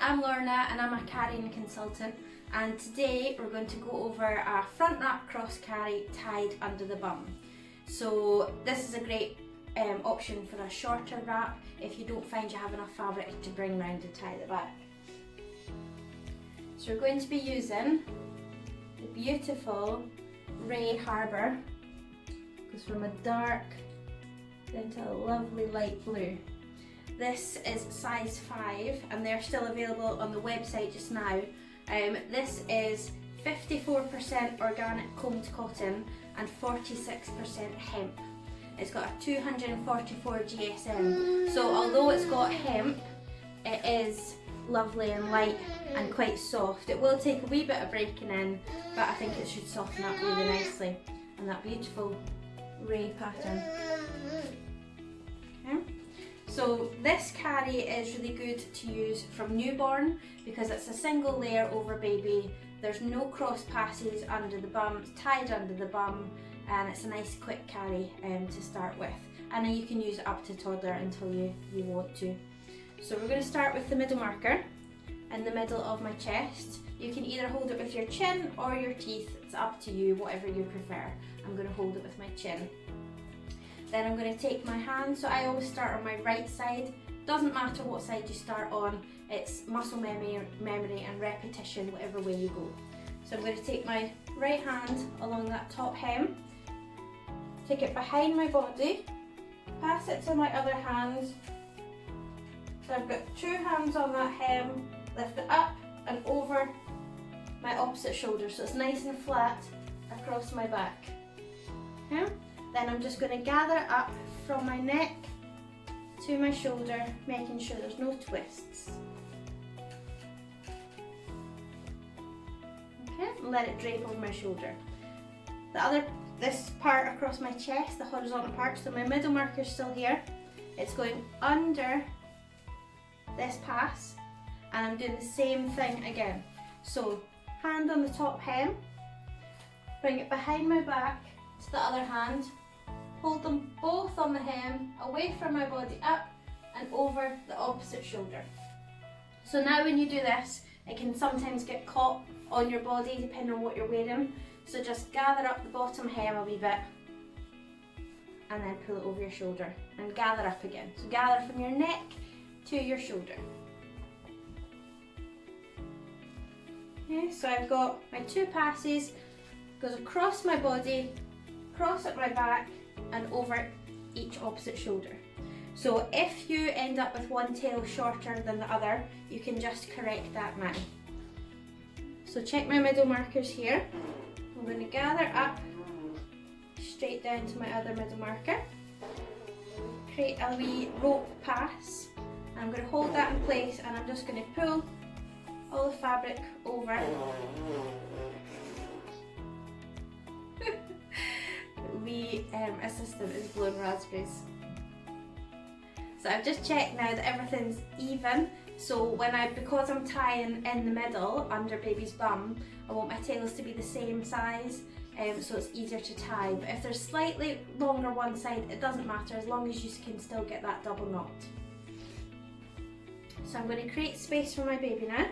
I'm Lorna and I'm a carrying consultant, and today we're going to go over a front wrap cross carry tied under the bum. So this is a great option for a shorter wrap if you don't find you have enough fabric to bring round and tie the back. So we're going to be using the beautiful Ray Harbour. Goes from a dark into a lovely light blue. This is size 5 and they're still available on the website just now. This is 54% organic combed cotton and 46% hemp. It's got a 244 GSM. So although it's got hemp, it is lovely and light and quite soft. It will take a wee bit of breaking in, but I think it should soften up really nicely. And that beautiful ray pattern. Okay. So this carry is really good to use from newborn because it's a single layer over baby. There's no cross passes under the bum, it's tied under the bum, and it's a nice quick carry to start with. And then you can use it up to toddler until you want to. So we're going to start with the middle marker in the middle of my chest. You can either hold it with your chin or your teeth, it's up to you, whatever you prefer. I'm going to hold it with my chin. Then I'm going to take my hand, so I always start on my right side. Doesn't matter what side you start on, it's muscle memory and repetition, whatever way you go. So I'm going to take my right hand along that top hem, take it behind my body, pass it to my other hand. So I've got 2 hands on that hem, lift it up and over my opposite shoulder, so it's nice and flat across my back. Okay? Then I'm just going to gather it up from my neck to my shoulder, making sure there's no twists. Okay, and let it drape over my shoulder. This part across my chest, the horizontal part, so my middle marker is still here. It's going under this pass, and I'm doing the same thing again. So hand on the top hem, bring it behind my back to the other hand, hold them both on the hem, away from my body, up and over the opposite shoulder. So now when you do this, it can sometimes get caught on your body depending on what you're wearing. So just gather up the bottom hem a wee bit and then pull it over your shoulder and gather up again. So gather from your neck to your shoulder. Okay, so I've got my 2 passes, goes across my body, across at my back and over each opposite shoulder. So if you end up with one tail shorter than the other, you can just correct that now. So check my middle markers here. I'm going to gather up straight down to my other middle marker, create a wee rope pass. I'm going to hold that in place and I'm just going to pull all the fabric over. The assistant is blowing raspberries. So I've just checked now that everything's even. So because I'm tying in the middle under baby's bum, I want my tails to be the same size, so it's easier to tie. But if there's slightly longer one side, it doesn't matter as long as you can still get that double knot. So I'm going to create space for my baby now.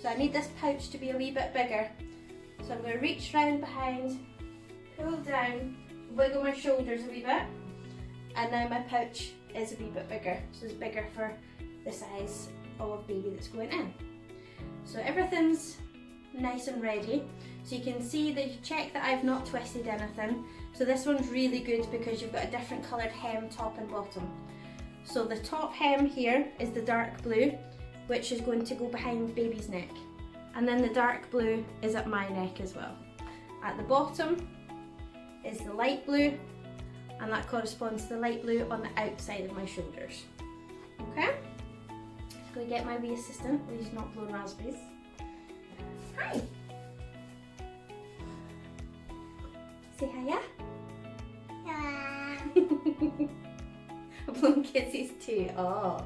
So I need this pouch to be a wee bit bigger. So I'm going to reach round behind, pull down, wiggle my shoulders a wee bit, and now my pouch is a wee bit bigger. So it's bigger for the size of baby that's going in. So everything's nice and ready. So you can see that you check that I've not twisted anything. So this one's really good because you've got a different coloured hem top and bottom. So the top hem here is the dark blue, which is going to go behind baby's neck. And then the dark blue is at my neck as well. At the bottom is the light blue, and that corresponds to the light blue on the outside of my shoulders. Okay? Just going to get my wee assistant, please not blowing raspberries. Hi! Say hiya. Yeah. I'm blowing kisses too. Oh.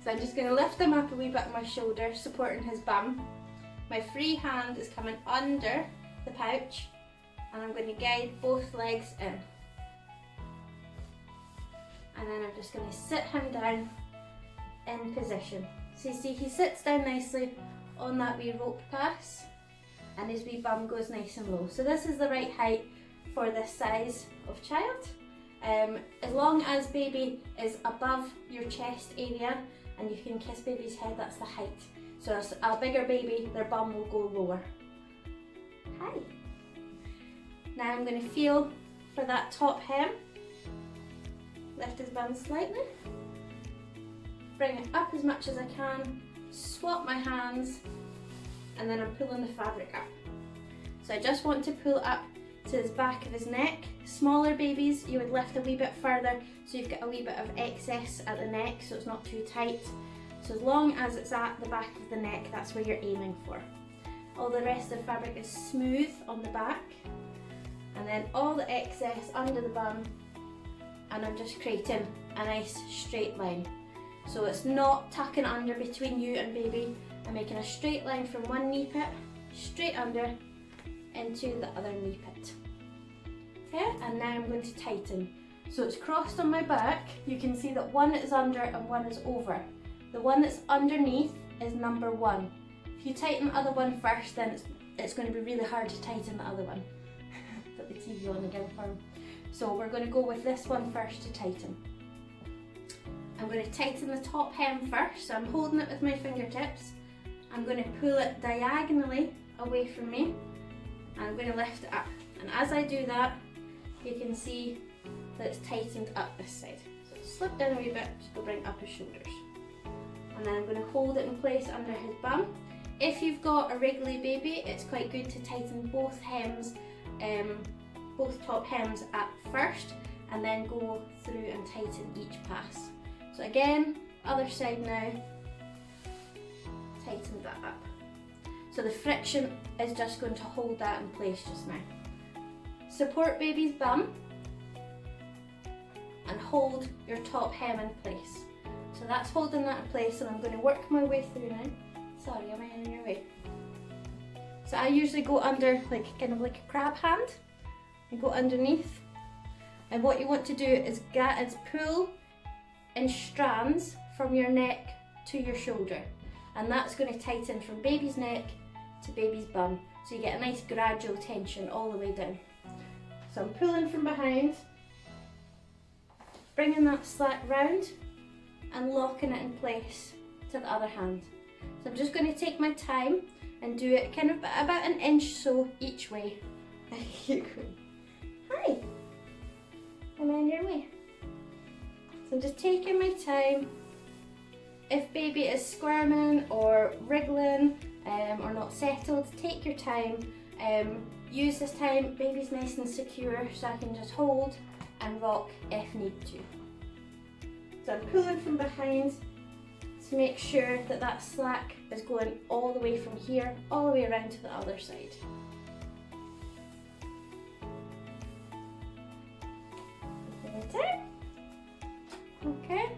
So I'm just going to lift him up a wee bit on my shoulder, supporting his bum. My free hand is coming under the pouch, and I'm going to guide both legs in. And then I'm just going to sit him down in position. So you see he sits down nicely on that wee rope pass and his wee bum goes nice and low. So this is the right height for this size of child. As long as baby is above your chest area and you can kiss baby's head, that's the height. So as a bigger baby, their bum will go lower. Hi. Now I'm going to feel for that top hem. Lift his bum slightly. Bring it up as much as I can. Swap my hands. And then I'm pulling the fabric up. So I just want to pull up to the back of his neck. Smaller babies, you would lift a wee bit further so you've got a wee bit of excess at the neck so it's not too tight. So as long as it's at the back of the neck, that's where you're aiming for. All the rest of the fabric is smooth on the back, and then all the excess under the bum, and I'm just creating a nice straight line. So it's not tucking under between you and baby. I'm making a straight line from one knee pit, straight under, into the other knee pit. Okay, and now I'm going to tighten. So it's crossed on my back. You can see that one is under and one is over. The one that's underneath is number 1. If you tighten the other one first, then it's going to be really hard to tighten the other one. Put the TV on again for him. So we're going to go with this one first to tighten. I'm going to tighten the top hem first, so I'm holding it with my fingertips. I'm going to pull it diagonally away from me, and I'm going to lift it up. And as I do that, you can see that it's tightened up this side. So slip down a wee bit, just go bring up his shoulders. And then I'm going to hold it in place under his bum. If you've got a wriggly baby, it's quite good to tighten both hems, both top hems at first, and then go through and tighten each pass. So again, other side now, tighten that up. So the friction is just going to hold that in place just now. Support baby's bum and hold your top hem in place. So that's holding that in place, and I'm going to work my way through now. Sorry, am I in your way? So I usually go under kind of like a crab hand and go underneath. And what you want to do is pull in strands from your neck to your shoulder. And that's going to tighten from baby's neck to baby's bum. So you get a nice gradual tension all the way down. So I'm pulling from behind, bringing that slack round and locking it in place to the other hand. So I'm just going to take my time and do it kind of about an inch so each way. Hi, am I in your way? So I'm just taking my time. If baby is squirming or wriggling or not settled, take your time. Use this time, baby's nice and secure, so I can just hold and rock if need to. So I'm pulling from behind to make sure that that slack is going all the way from here, all the way around to the other side. Okay.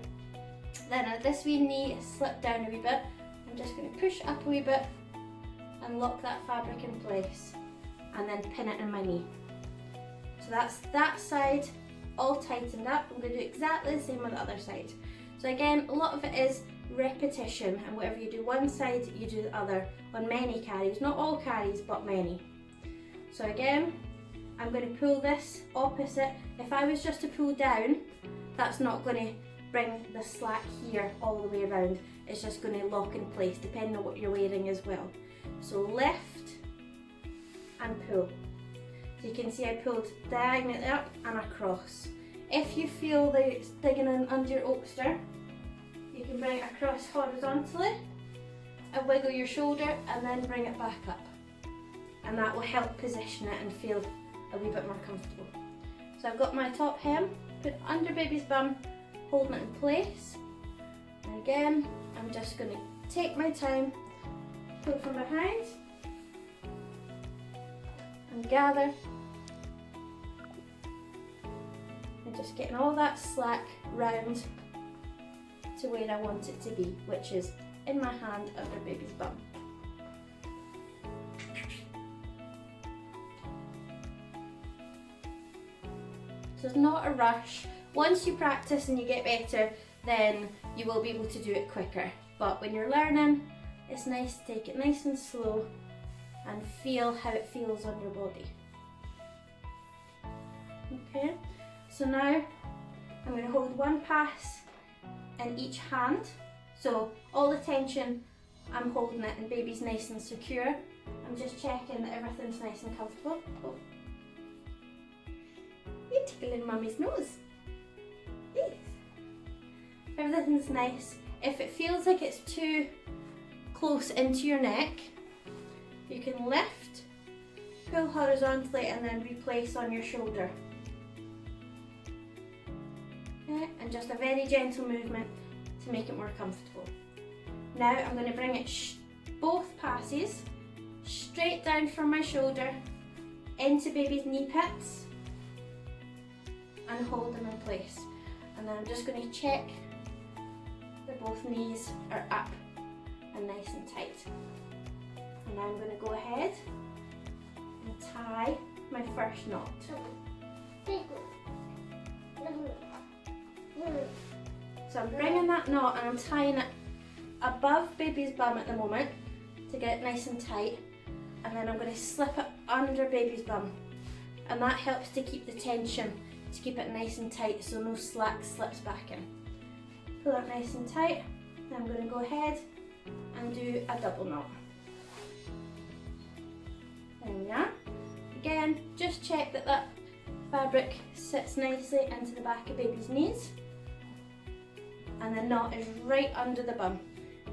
Then at this wee knee slip down a wee bit. I'm just going to push up a wee bit and lock that fabric in place, and then pin it in my knee. So that's that side all tightened up. I'm going to do exactly the same on the other side. So again, a lot of it is repetition, and whatever you do one side, you do the other on many carries. Not all carries, but many. So again, I'm going to pull this opposite. If I was just to pull down, that's not going to bring the slack here all the way around. It's just going to lock in place depending on what you're wearing as well. So lift and pull. So you can see I pulled diagonally up and across. If you feel that it's digging in under your oakster, you can bring it across horizontally and wiggle your shoulder and then bring it back up. And that will help position it and feel a wee bit more comfortable. So I've got my top hem, put under baby's bum, holding it in place. And again, I'm just going to take my time, pull from behind, and gather. And just getting all that slack round to where I want it to be, which is in my hand under baby's bum. So it's not a rush. Once you practice and you get better, then you will be able to do it quicker. But when you're learning, it's nice to take it nice and slow and feel how it feels on your body. Okay, so now I'm going to hold one pass in each hand. So all the tension, I'm holding it and baby's nice and secure. I'm just checking that everything's nice and comfortable. Oh. You're tickling mummy's nose. Yes. Everything's nice. If it feels like it's too close into your neck, you can lift, pull horizontally and then replace on your shoulder. Okay, and just a very gentle movement to make it more comfortable. Now I'm going to bring it both passes straight down from my shoulder into baby's knee pits and hold them in place. And then I'm just going to check that both knees are up and nice and tight. And now I'm going to go ahead and tie my first knot. So I'm bringing that knot and I'm tying it above baby's bum at the moment to get it nice and tight, and then I'm going to slip it under baby's bum, and that helps to keep the tension, to keep it nice and tight so no slack slips back in. Pull it nice and tight, then I'm going to go ahead and do a double knot. There we are. Again, just check that that fabric sits nicely into the back of baby's knees, and the knot is right under the bum.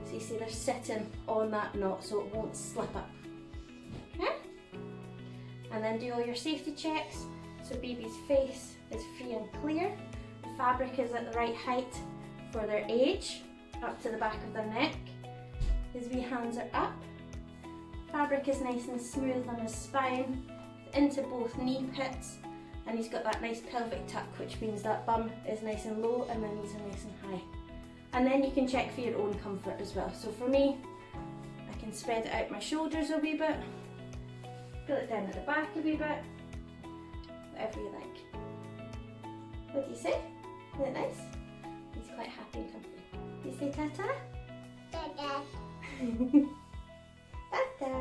So you see they're sitting on that knot so it won't slip up. Okay? And then do all your safety checks. So baby's face is free and clear. The fabric is at the right height for their age, up to the back of their neck. His wee hands are up. Fabric is nice and smooth on his spine, into both knee pits, and he's got that nice pelvic tuck, which means that bum is nice and low and the knees are nice and high. And then you can check for your own comfort as well. So for me, I can spread it out my shoulders a wee bit, pull it down at the back a wee bit, whatever you like. What do you say? Is it nice? He's quite happy and comfy. You say ta-ta? Ta-ta. Ta-ta.